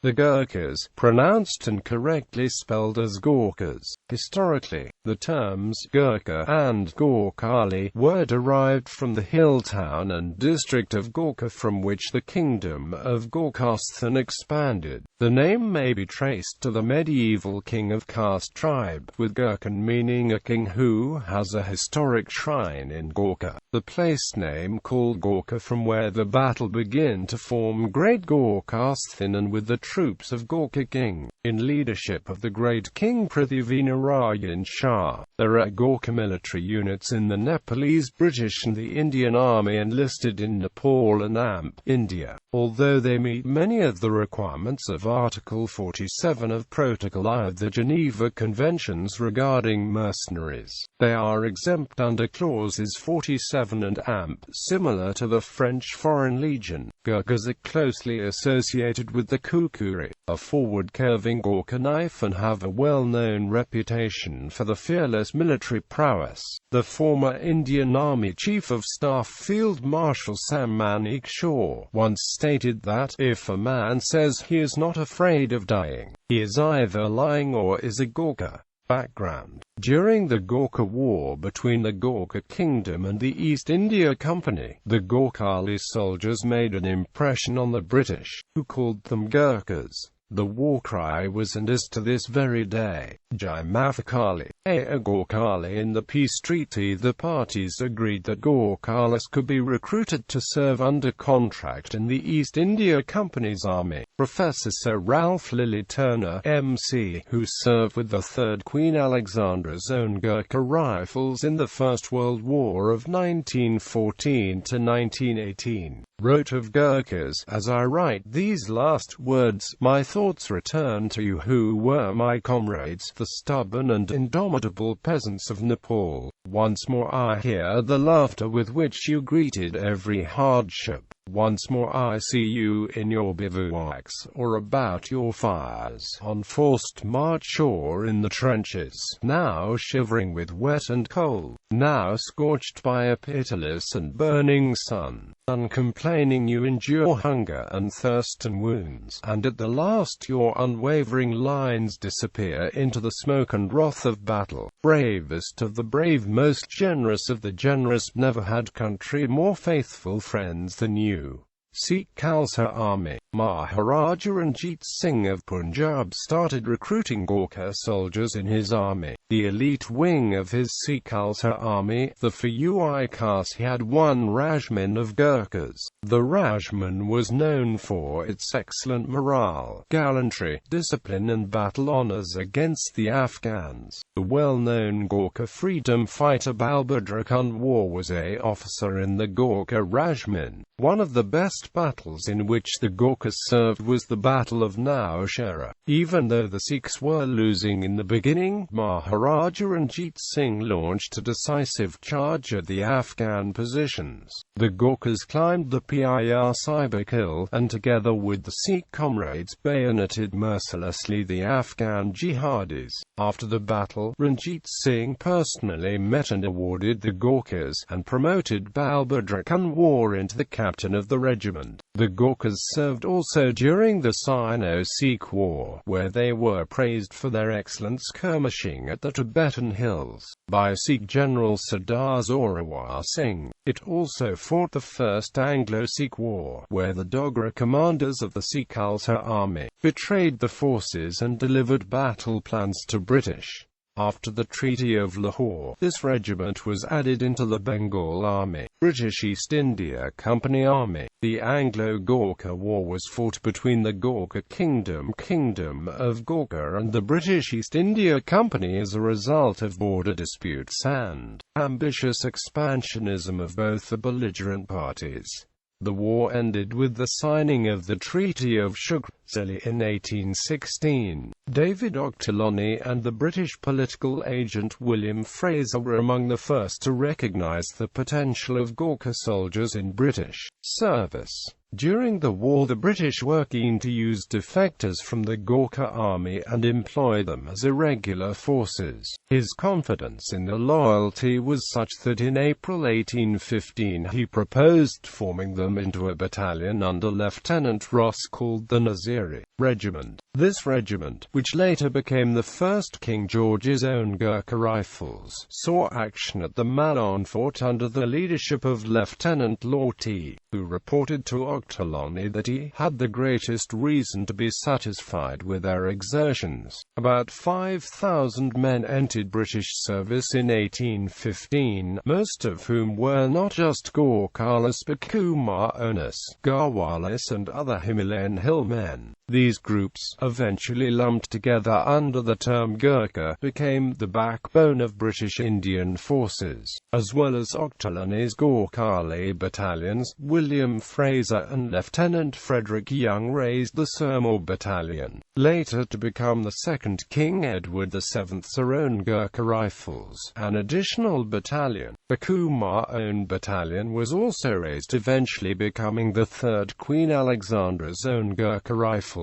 The Gurkhas, pronounced and correctly spelled as Gorkhas. Historically, the terms Gurkha and Gorkhali were derived from the hill town and district of Gorkha from which the Kingdom of Gorkhasthan expanded. The name may be traced to the medieval king of Khas tribe, with Gurkhan meaning a king who has a historic shrine in Gorkha. The place name called Gorkha from where the battle began to form Great Gorkhasthan, and with the troops of Gorkha king, in leadership of the great king Prithivi Narayan Shah. There are Gorkha military units in the Nepalese, British and the Indian Army enlisted in Nepal and Amp, India. Although they meet many of the requirements of Article 47 of Protocol I of the Geneva Conventions regarding mercenaries, they are exempt under clauses 47 and Amp, similar to the French Foreign Legion. Gurkhas are closely associated with the kukuri, a forward-curving Gorkha knife, and have a well-known reputation for the fearless military prowess. The former Indian Army Chief of Staff Field Marshal Sam Manik Shaw once stated that, if a man says he is not afraid of dying, he is either lying or is a Gorkha. Background: during the Gorkha War between the Gorkha Kingdom and the East India Company, the Gorkhali soldiers made an impression on the British, who called them Gurkhas. The war cry was, and is to this very day, Jai Mathakali, a Gorkhali. In the peace treaty, the parties agreed that Gorkhalis could be recruited to serve under contract in the East India Company's army. Professor Sir Ralph Lilly Turner, M.C., who served with the 3rd Queen Alexandra's own Gurkha rifles in the First World War of 1914 to 1918, wrote of Gurkhas, "As I write these last words, my thoughts return to you who were my comrades, the stubborn and indomitable peasants of Nepal. Once more I hear the laughter with which you greeted every hardship. Once more I see you in your bivouacs, or about your fires, on forced march or in the trenches, now shivering with wet and cold, now scorched by a pitiless and burning sun. Uncomplaining you endure hunger and thirst and wounds, and at the last your unwavering lines disappear into the smoke and wrath of battle. Bravest of the brave, most generous of the generous, never had country more faithful friends than you." Sikh Khalsa Army. Maharaja Ranjit Singh of Punjab started recruiting Gorkha soldiers in his army. The elite wing of his Sikh Khalsa army, the Fui Khas, had one Rajman of Gurkhas. The Rajman was known for its excellent morale, gallantry, discipline and battle honors against the Afghans. The well-known Gorkha freedom fighter Balbhadra Khan was an officer in the Gorkha Rajman. One of the best battles in which the Gorkhas served was the Battle of Naushera. Even though the Sikhs were losing in the beginning, Maharaja Ranjit Singh launched a decisive charge at the Afghan positions. The Gorkhas climbed the Pir Sahib hill, and together with the Sikh comrades bayoneted mercilessly the Afghan jihadis. After the battle, Ranjit Singh personally met and awarded the Gorkhas, and promoted Balbhadra Khan into the captain of the regiment. The Gorkhas served also during the Sino-Sikh War, where they were praised for their excellent skirmishing at the Tibetan hills by Sikh General Sardar Zorawar Singh. It also fought the First Anglo-Sikh War, where the Dogra commanders of the Sikh Khalsa army betrayed the forces and delivered battle plans to British. After the Treaty of Lahore, this regiment was added into the Bengal Army, British East India Company Army. The Anglo-Gorkha War was fought between the Gorkha Kingdom of Gorkha and the British East India Company as a result of border disputes and ambitious expansionism of both the belligerent parties. The war ended with the signing of the Treaty of Sugarceli in 1816. David Ochterlony and the British political agent William Fraser were among the first to recognize the potential of Gorkha soldiers in British service. During the war, the British were keen to use defectors from the Gorkha army and employ them as irregular forces. His confidence in their loyalty was such that in April 1815 he proposed forming them into a battalion under Lieutenant Ross called the Naziri Regiment. This regiment, which later became the first King George's own Gurkha Rifles, saw action at the Malon Fort under the leadership of Lieutenant Lawty, who reported to Ochterlony that he had the greatest reason to be satisfied with their exertions. About 5,000 men entered British service in 1815, most of whom were not just Gorkhalis but Kumaonis, Garhwalis and other Himalayan hillmen. These groups, eventually lumped together under the term Gurkha, became the backbone of British Indian forces. As well as Ochterlony's Gorkhali battalions, William Fraser and Lieutenant Frederick Young raised the Sirmaur Battalion, later to become the 2nd King Edward VII's own Gurkha Rifles. An additional battalion, the Kumaon Battalion, was also raised, eventually becoming the 3rd Queen Alexandra's own Gurkha Rifles.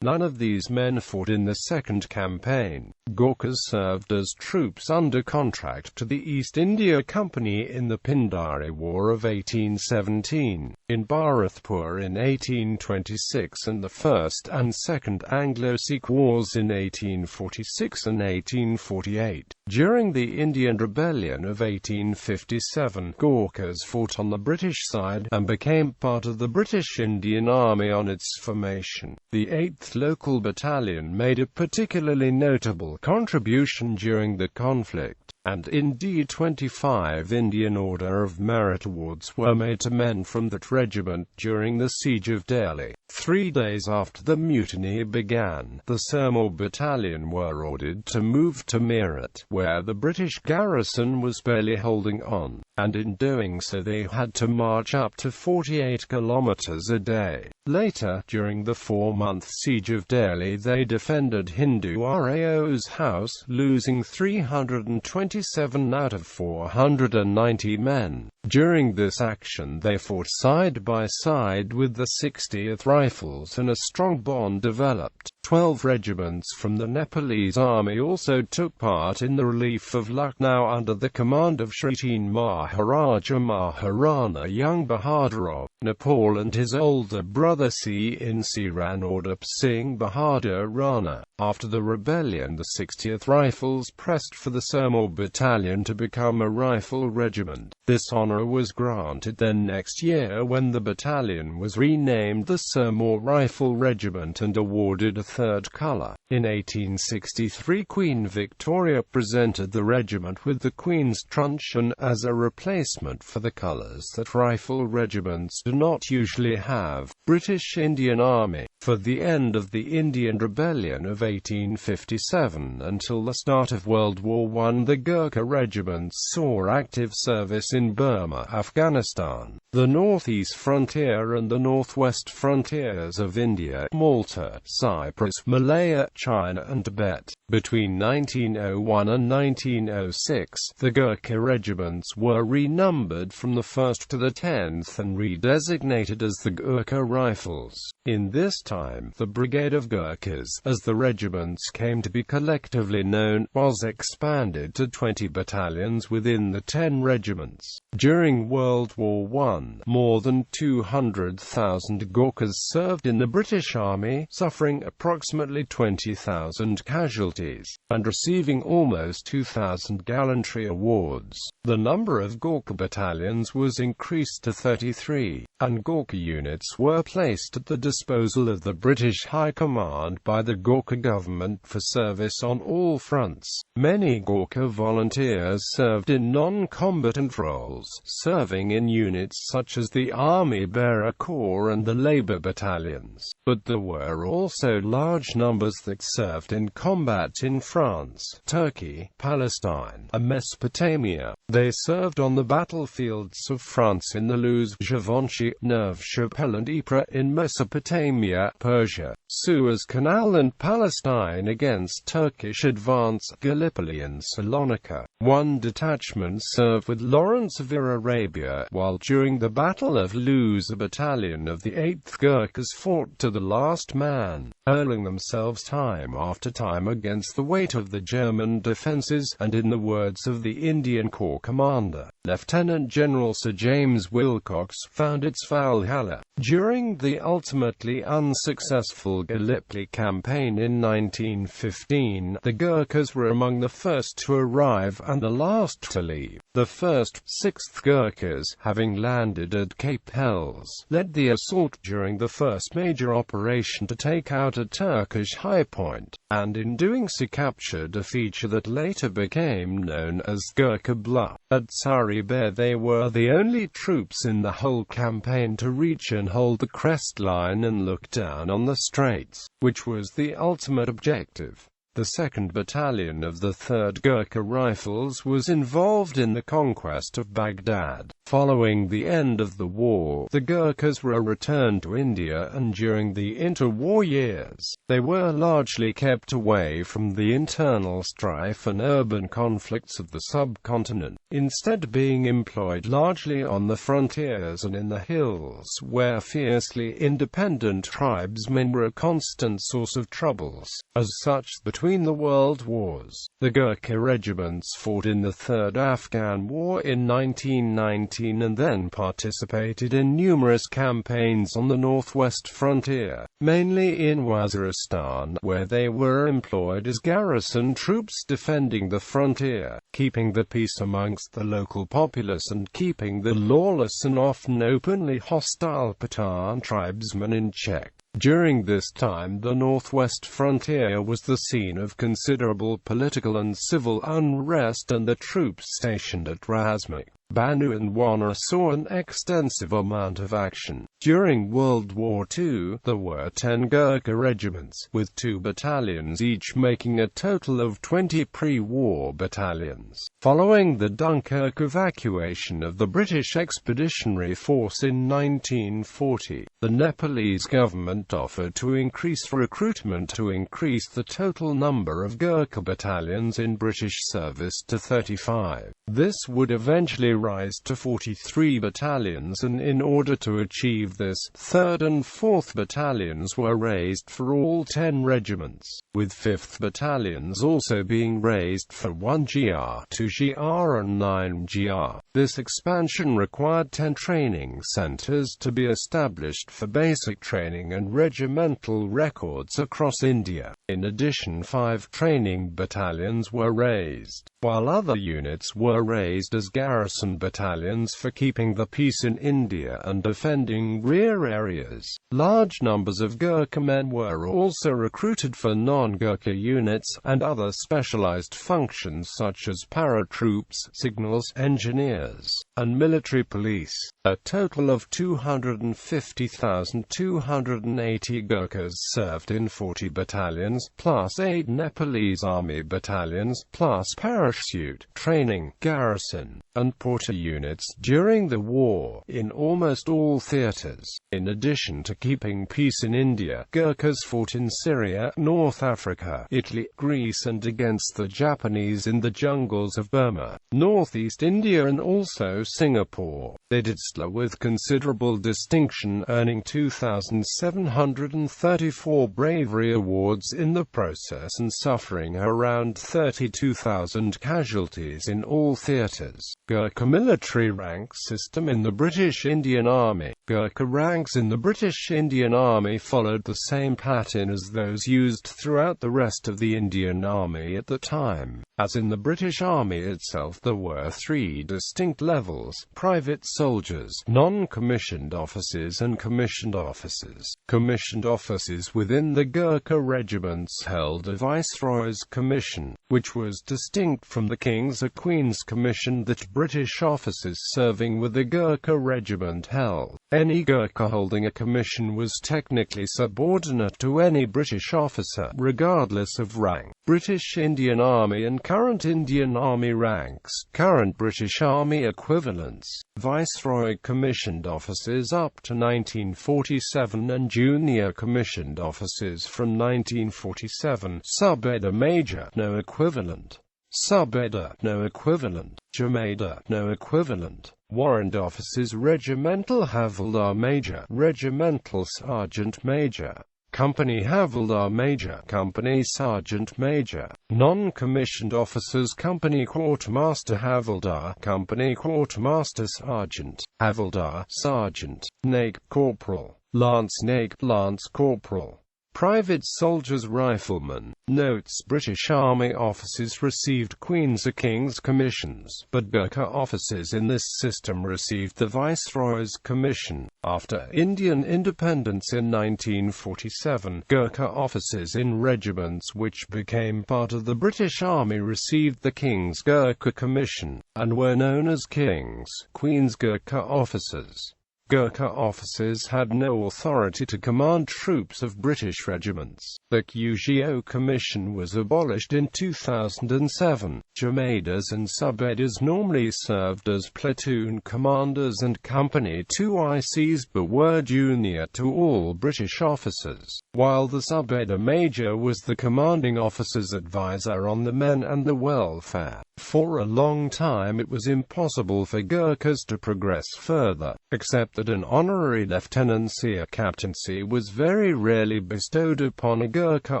None of these men fought in the second campaign. Gorkhas served as troops under contract to the East India Company in the Pindari War of 1817, in Bharatpur in 1826 and the First and Second Anglo-Sikh Wars in 1846 and 1848. During the Indian Rebellion of 1857, Gorkhas fought on the British side and became part of the British Indian Army on its formation. The 8th Local Battalion made a particularly notable contribution during the conflict, and indeed 25 Indian Order of Merit awards were made to men from that regiment during the Siege of Delhi. 3 days after the mutiny began, the Sirmaur Battalion were ordered to move to Meerut, where the British garrison was barely holding on, and in doing so they had to march up to 48 kilometers a day. Later, during the 4-month Siege of Delhi, they defended Hindu Rao's house, losing 327 out of 490 men. During this action they fought side by side with the 60th Rifles, and a strong bond developed. 12 regiments from the Nepalese army also took part in the relief of Lucknow under the command of Shritin Maharaja Maharana Young Bahadur of Nepal and his older brother C.N.C. Ranodip Singh Bahadur Rana. After the rebellion, the 60th Rifles pressed for the Sirmaur Battalion to become a rifle regiment. This honor was granted then next year when the battalion was renamed the Sirmaur Rifle Regiment and awarded a 3rd colour. In 1863, Queen Victoria presented the regiment with the Queen's truncheon as a replacement for the colours that rifle regiments do not usually have. British Indian Army. For the end of the Indian Rebellion of 1857 until the start of World War I, the Gurkha regiments saw active service in Burma, Afghanistan, the northeast frontier and the northwest frontiers of India, Malta, Cyprus, Malaya, China and Tibet. Between 1901 and 1906, the Gurkha regiments were renumbered from the 1st to the 10th and redesignated as the Gurkha Rifles. In this time, the Brigade of Gurkhas, as the regiments came to be collectively known, was expanded to 20 battalions within the 10 regiments. During World War I, more than 200,000 Gorkhas served in the British Army, suffering approximately 20,000 casualties, and receiving almost 2,000 gallantry awards. The number of Gorkha battalions was increased to 33, and Gorkha units were placed at the disposal of the British High Command by the Gorkha government for service on all fronts. Many Gorkha volunteers served in non-combatant roles, serving in units such as the Army Bearer Corps and the Labour battalions. But there were also large numbers that served in combat in France, Turkey, Palestine, and Mesopotamia. They served on the battlefields of France in the Luz, Givenchy, Neuve-Chapelle and Ypres in Mesopotamia, Syria, Persia, Suez Canal and Palestine against Turkish advance, Gallipoli and Salonika. One detachment served with Lawrence of Arabia, while during the Battle of Luz a battalion of the 8th Gurkhas fought to the last man, hurling themselves time after time against the weight of the German defences, and in the words of the Indian Corps commander, Lieutenant General Sir James Wilcox, found its Valhalla. During the ultimately unsuccessful Gallipoli campaign in 1915, the Gurkhas were among the first to arrive and the last to leave. The 1st, 6th Gurkhas, having landed at Cape Helles, led the assault during the first major operation to take out a Turkish high point, and in doing so captured a feature that later became known as Gurkha Bluff. At Saribeh they were the only troops in the whole campaign to reach and hold the crest line and look down on the straits, which was the ultimate objective. The 2nd Battalion of the 3rd Gurkha Rifles was involved in the conquest of Baghdad. Following the end of the war, the Gurkhas were returned to India, and during the interwar years, they were largely kept away from the internal strife and urban conflicts of the subcontinent, instead being employed largely on the frontiers and in the hills, where fiercely independent tribesmen were a constant source of troubles. As such, between the world wars, the Gurkha regiments fought in the Third Afghan War in 1919 and then participated in numerous campaigns on the northwest frontier, mainly in Waziristan, where they were employed as garrison troops defending the frontier, keeping the peace amongst the local populace and keeping the lawless and often openly hostile Pathan tribesmen in check. During this time the northwest frontier was the scene of considerable political and civil unrest, and the troops stationed at Razmik, Banu and Wana saw an extensive amount of action. During World War II, there were 10 Gurkha regiments, with 2 battalions each, making a total of 20 pre-war battalions. Following the Dunkirk evacuation of the British Expeditionary Force in 1940, the Nepalese government offered to increase recruitment to increase the total number of Gurkha battalions in British service to 35. This would eventually rise to 43 battalions, and in order to achieve this, 3rd and 4th battalions were raised for all 10 regiments, with 5th battalions also being raised for 1 GR, 2 GR and 9 GR. This expansion required 10 training centres to be established for basic training and regimental records across India. In addition, 5 training battalions were raised, while other units were raised as garrison battalions for keeping the peace in India and defending rear areas. Large numbers of Gurkha men were also recruited for non-Gurkha units, and other specialized functions such as paratroops, signals, engineers, and military police. A total of 250,280 Gurkhas served in 40 battalions, plus 8 Nepalese army battalions, plus parachute, training, garrison, and porter units during the war, in almost all theaters. In addition to keeping peace in India, Gurkhas fought in Syria, North Africa, Italy, Greece and against the Japanese in the jungles of Burma, northeast India and also Singapore. They did so with considerable distinction, earning 2,734 bravery awards in the process and suffering around 32,000 casualties in all theaters. Gurkha military rank system in the British Indian Army. Gurkha ranks in the British Indian Army followed the same pattern as those used throughout the rest of the Indian Army at the time. As in the British Army itself, there were 3 distinct levels: private soldiers, non-commissioned officers and commissioned officers. Commissioned officers within the Gurkha regiments held a Viceroy's commission, which was distinct from the King's or Queen's commission that British officers serving with the Gurkha regiment held. Any Gurkha holding a commission was technically subordinate to any British officer, regardless of rank. British Indian Army and current Indian Army ranks, current British Army equivalents, Viceroy commissioned officers up to 1947 and junior commissioned officers from 1947, Subedar Major, no equivalent. Subedar, no equivalent. Jamadar, no equivalent. Warrant officers Regimental Havildar Major, Regimental Sergeant Major. Company Havildar Major, Company Sergeant Major. Non-commissioned officers Company Quartermaster Havildar, Company Quartermaster Sergeant, Havildar, Sergeant, Naik Corporal, Lance Naik, Lance Corporal. Private soldiers Riflemen. Notes: British Army officers received Queen's or King's commissions, but Gurkha officers in this system received the Viceroy's commission. After Indian independence in 1947, Gurkha officers in regiments which became part of the British Army received the King's Gurkha Commission, and were known as King's, Queen's Gurkha officers. Gurkha officers had no authority to command troops of British regiments. The QGO Commission was abolished in 2007. Jamadars and Subedars normally served as platoon commanders and Company 2 ICs but were junior to all British officers, while the Subedar Major was the commanding officer's advisor on the men and the welfare. For a long time it was impossible for Gurkhas to progress further, except that an honorary lieutenancy or captaincy was very rarely bestowed upon a Gurkha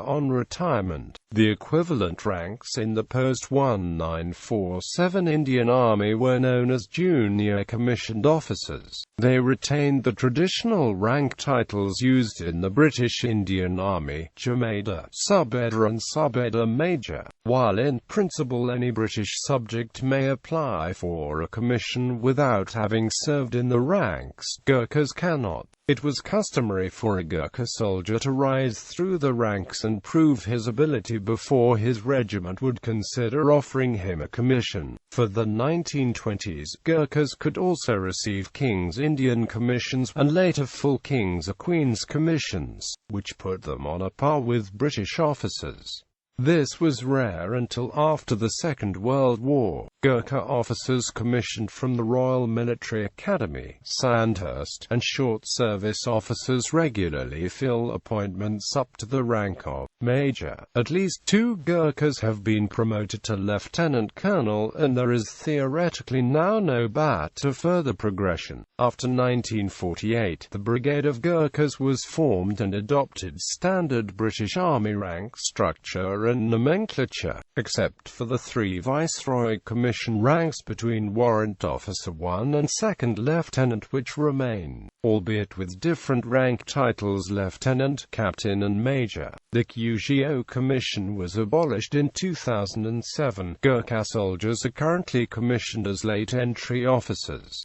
on retirement. The equivalent ranks in the post-1947 Indian Army were known as junior commissioned officers. They retained the traditional rank titles used in the British Indian Army, Jamadar, Subedar and Subedar Major. While in principle any British subject may apply for a commission without having served in the ranks, Gurkhas cannot. It was customary for a Gurkha soldier to rise through the ranks and prove his ability before his regiment would consider offering him a commission. For the 1920s, Gurkhas could also receive King's Indian commissions, and later full King's or Queen's commissions, which put them on a par with British officers. This was rare until after the Second World War. Gurkha officers commissioned from the Royal Military Academy, Sandhurst, and short service officers regularly fill appointments up to the rank of Major. At least 2 Gurkhas have been promoted to Lieutenant Colonel, and there is theoretically now no bar to further progression. After 1948, the Brigade of Gurkhas was formed and adopted standard British Army rank structure and nomenclature, except for the 3 Viceroy Commission ranks between Warrant Officer 1 and 2nd Lieutenant which remain, albeit with different rank titles: Lieutenant, Captain and Major. The QGO Commission was abolished in 2007. Gurkha soldiers are currently commissioned as late entry officers.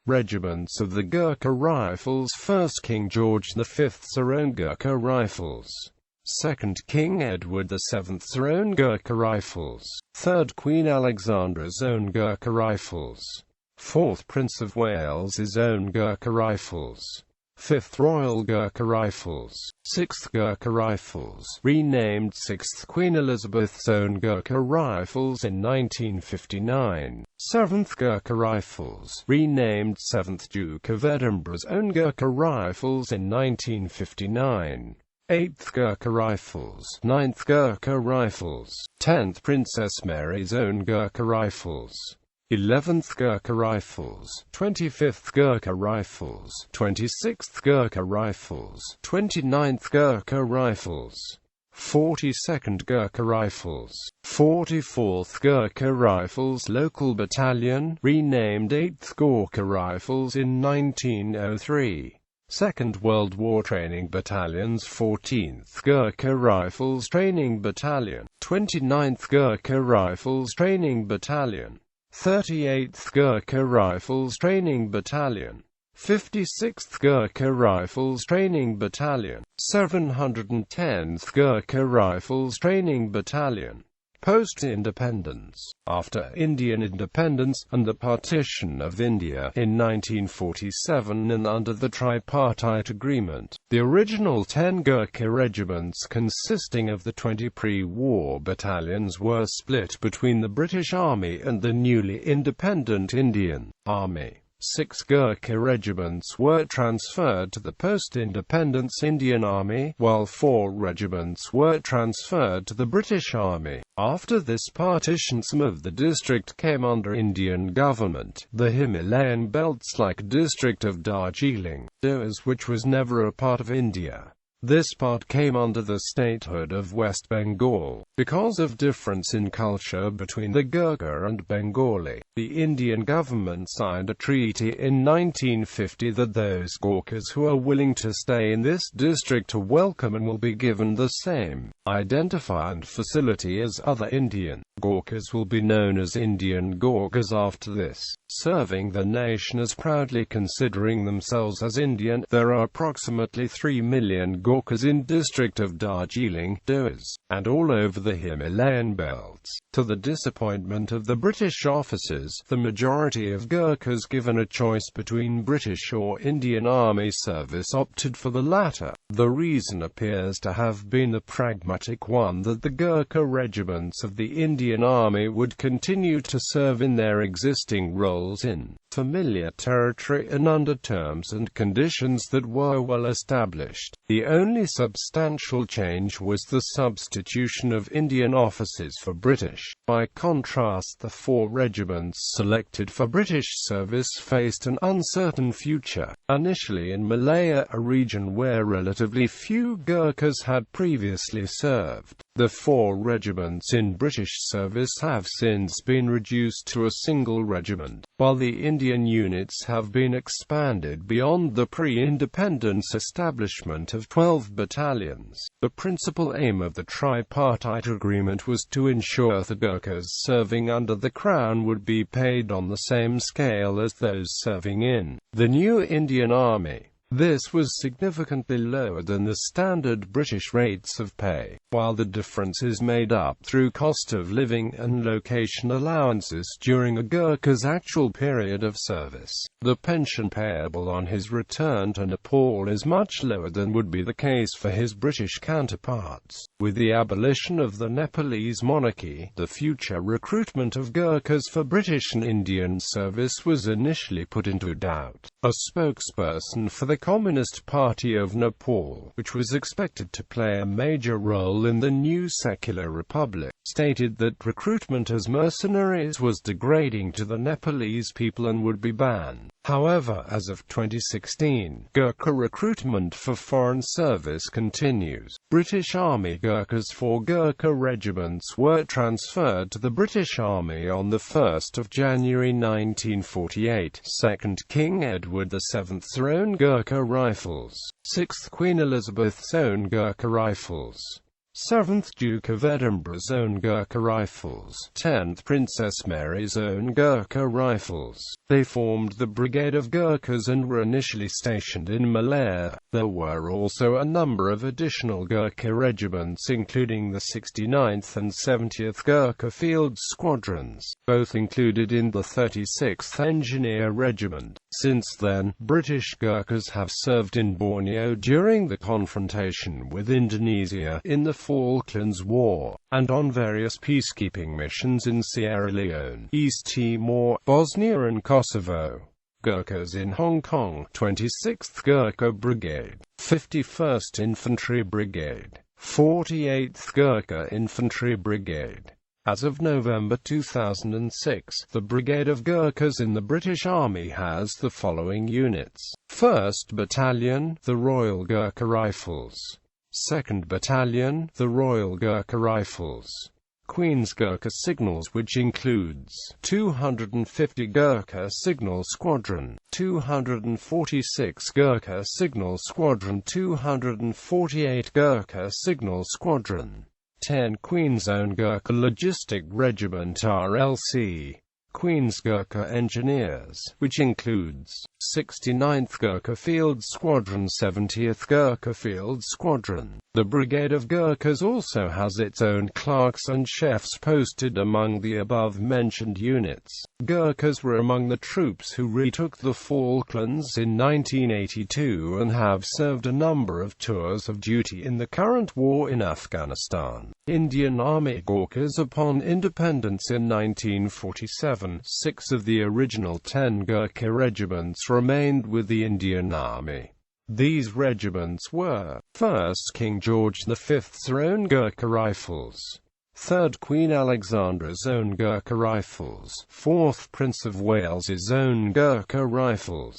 Regiments of the Gurkha Rifles. 1st King George V's Own Gurkha Rifles. 2nd King Edward VII's Own Gurkha Rifles. 3rd Queen Alexandra's Own Gurkha Rifles. 4th Prince of Wales's Own Gurkha Rifles. 5th Royal Gurkha Rifles. 6th Gurkha Rifles, renamed 6th Queen Elizabeth's Own Gurkha Rifles in 1959. 7th Gurkha Rifles, renamed 7th Duke of Edinburgh's Own Gurkha Rifles in 1959. 8th Gurkha Rifles, 9th Gurkha Rifles, 10th Princess Mary's Own Gurkha Rifles, 11th Gurkha Rifles, 25th Gurkha Rifles, 26th Gurkha Rifles, 29th Gurkha Rifles, 42nd Gurkha Rifles, 44th Gurkha Rifles Local Battalion, renamed 8th Gorkha Rifles in 1903. Second World War Training Battalions. 14th Gurkha Rifles Training Battalion, 29th Gurkha Rifles Training Battalion, 38th Gurkha Rifles Training Battalion, 56th Gurkha Rifles Training Battalion, 710th Gurkha Rifles Training Battalion, Post-independence. After Indian independence, and the partition of India, in 1947 and under the Tripartite Agreement, the original 10 Gurkha regiments consisting of the 20 pre-war battalions were split between the British Army and the newly independent Indian Army. 6 Gurkha regiments were transferred to the post-independence Indian Army, while 4 regiments were transferred to the British Army. After this partition, some of the district came under Indian government. The Himalayan belts like district of Darjeeling, which was never a part of India. This part came under the statehood of West Bengal. Because of difference in culture between the Gurkha and Bengali, the Indian government signed a treaty in 1950 that those Gorkhas who are willing to stay in this district are welcome and will be given the same identifier and facility as other Indian Gorkhas will be known as Indian Gorkhas after this, serving the nation as proudly considering themselves as Indian. There are approximately 3 million Gorkhas in district of Darjeeling, and all over the Himalayan belts. To the disappointment of the British officers, the majority of Gurkhas given a choice between British or Indian Army service opted for the latter. The reason appears to have been the pragmatic one that the Gurkha regiments of the Indian Army would continue to serve in their existing roles in familiar territory and under terms and conditions that were well established. The only substantial change was the substitution of Indian officers for British. By contrast, the 4 regiments selected for British service faced an uncertain future. Initially in Malaya, a region where relatively few Gurkhas had previously served, the 4 regiments in British service have since been reduced to a single regiment, while the Indian units have been expanded beyond the pre-independence establishment of 12 battalions. The principal aim of the Tripartite Agreement was to ensure that Gurkhas serving under the Crown would be paid on the same scale as those serving in the new Indian Army. This was significantly lower than the standard British rates of pay, while the difference is made up through cost of living and location allowances during a Gurkha's actual period of service. The pension payable on his return to Nepal is much lower than would be the case for his British counterparts. With the abolition of the Nepalese monarchy, the future recruitment of Gurkhas for British and Indian service was initially put into doubt. A spokesperson for the Communist Party of Nepal, which was expected to play a major role in the new secular republic, stated that recruitment as mercenaries was degrading to the Nepalese people and would be banned. However, as of 2016, Gurkha recruitment for foreign service continues. British Army Gurkhas 4 Gurkha regiments were transferred to the British Army on 1 January 1948. 2nd King Edward VII's Own Gurkha Rifles, 6th Queen Elizabeth's Own Gurkha Rifles, 7th Duke of Edinburgh's Own Gurkha Rifles, 10th Princess Mary's Own Gurkha Rifles. They formed the Brigade of Gurkhas and were initially stationed in Malaya. There were also a number of additional Gurkha regiments including the 69th and 70th Gurkha Field Squadrons, both included in the 36th Engineer Regiment. Since then, British Gurkhas have served in Borneo during the confrontation with Indonesia in the Falklands War, and on various peacekeeping missions in Sierra Leone, East Timor, Bosnia and Kosovo. Gurkhas in Hong Kong, 26th Gurkha Brigade, 51st Infantry Brigade, 48th Gurkha Infantry Brigade. As of November 2006, the Brigade of Gurkhas in the British Army has the following units: 1st Battalion, the Royal Gurkha Rifles; 2nd Battalion, the Royal Gurkha Rifles; Queen's Gurkha Signals, which includes 250 Gurkha Signal Squadron, 246 Gurkha Signal Squadron, 248 Gurkha Signal Squadron, 10 Queen's Own Gurkha Logistic Regiment RLC, Queen's Gurkha Engineers, which includes 69th Gurkha Field Squadron, 70th Gurkha Field Squadron. The Brigade of Gurkhas also has its own clerks and chefs posted among the above-mentioned units. Gurkhas were among the troops who retook the Falklands in 1982 and have served a number of tours of duty in the current war in Afghanistan. Indian Army Gorkhas. Upon independence in 1947, 6 of the original 10 Gurkha regiments remained with the Indian Army. These regiments were: 1st King George V's Own Gurkha Rifles, 3rd Queen Alexandra's Own Gurkha Rifles, 4th Prince of Wales's Own Gurkha Rifles,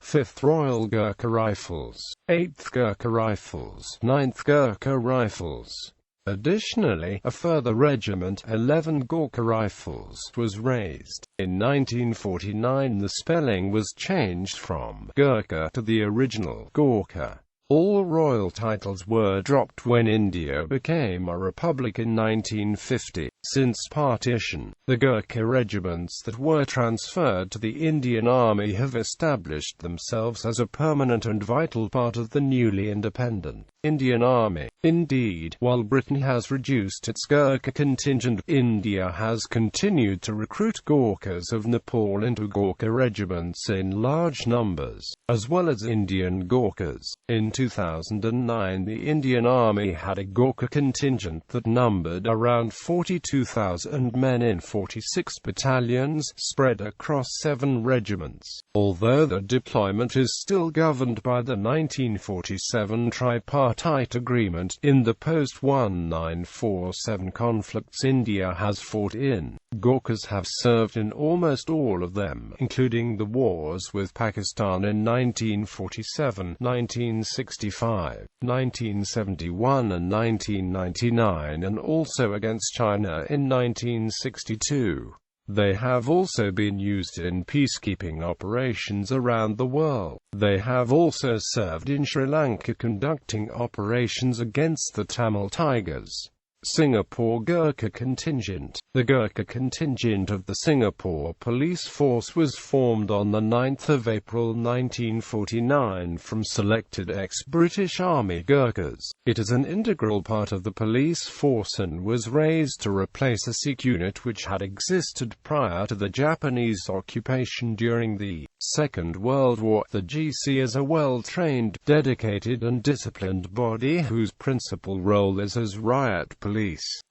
5th Royal Gurkha Rifles, 8th Gurkha Rifles, 9th Gurkha Rifles. Additionally, a further regiment, 11 Gurkha Rifles, was raised. In 1949 the spelling was changed from Gurkha to the original Gorkha. All royal titles were dropped when India became a republic in 1950. Since partition, the Gurkha regiments that were transferred to the Indian Army have established themselves as a permanent and vital part of the newly independent Indian Army. Indeed, while Britain has reduced its Gurkha contingent, India has continued to recruit Gorkhas of Nepal into Gurkha regiments in large numbers, as well as Indian Gorkhas. In 2009, the Indian Army had a Gurkha contingent that numbered around 42,000 men in 46 battalions, spread across 7 regiments. Although the deployment is still governed by the 1947 tripartite agreement, in the post-1947 conflicts India has fought in, Gorkhas have served in almost all of them, including the wars with Pakistan in 1947, 1965, 1971 and 1999, and also against China in 1962. They have also been used in peacekeeping operations around the world. They have also served in Sri Lanka conducting operations against the Tamil Tigers. Singapore Gurkha Contingent. The Gurkha contingent of the Singapore Police Force was formed on 9 April 1949 from selected ex-British Army Gurkhas. It is an integral part of the police force and was raised to replace a Sikh unit which had existed prior to the Japanese occupation during the Second World War. The GC is a well-trained, dedicated and disciplined body whose principal role is as riot police.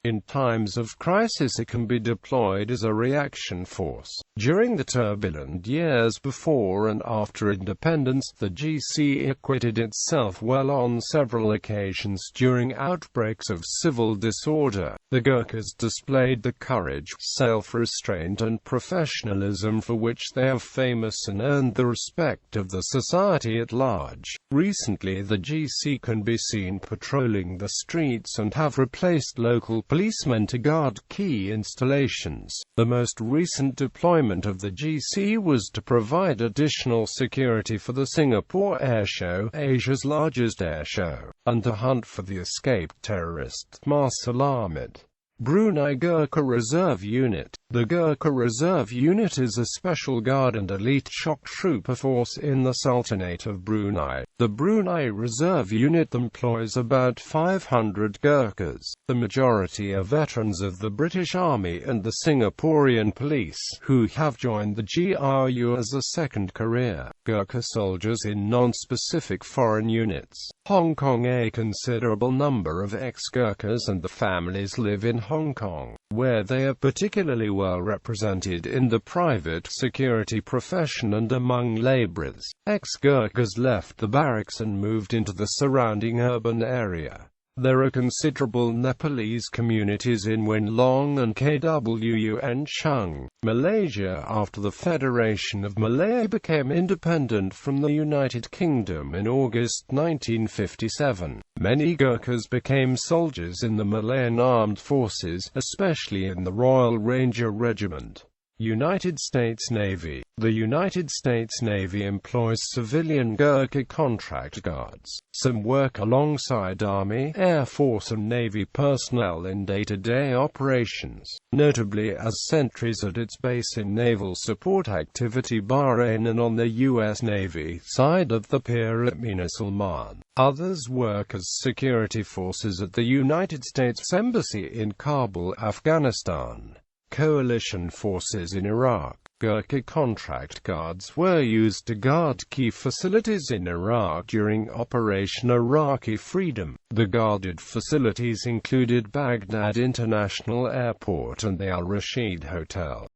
In times of crisis it can be deployed as a reaction force. During the turbulent years before and after independence, the GC acquitted itself well on several occasions during outbreaks of civil disorder. The Gurkhas displayed the courage, self-restraint and professionalism for which they are famous and earned the respect of the society at large. Recently the GC can be seen patrolling the streets and have replaced local policemen to guard key installations. The most recent deployment of the GC was to provide additional security for the Singapore Airshow, Asia's largest airshow, and to hunt for the escaped terrorist Marcel Ahmed. Brunei Gurkha Reserve Unit. The Gurkha Reserve Unit is a special guard and elite shock trooper force in the Sultanate of Brunei. The Brunei Reserve Unit employs about 500 Gurkhas. The majority are veterans of the British Army and the Singaporean police, who have joined the GRU as a second career. Gurkha soldiers in non-specific foreign units. Hong Kong. A considerable number of ex-Gurkhas and the families live in Hong Kong, where they are particularly well represented in the private security profession and among labourers. Ex-Gurkhas left the barracks and moved into the surrounding urban area. There are considerable Nepalese communities in Wenlong and Kwu and Chung, Malaysia. After the Federation of Malaya became independent from the United Kingdom in August 1957, many Gurkhas became soldiers in the Malayan armed forces, especially in the Royal Ranger Regiment. United States Navy. The United States Navy employs civilian Gurkha contract guards. Some work alongside Army, Air Force and Navy personnel in day-to-day operations, notably as sentries at its base in Naval Support Activity Bahrain and on the U.S. Navy side of the pier at Mina Salman. Others work as security forces at the United States Embassy in Kabul, Afghanistan. Coalition forces in Iraq. Gurkha contract guards were used to guard key facilities in Iraq during Operation Iraqi Freedom. The guarded facilities included Baghdad International Airport and the Al Rashid Hotel.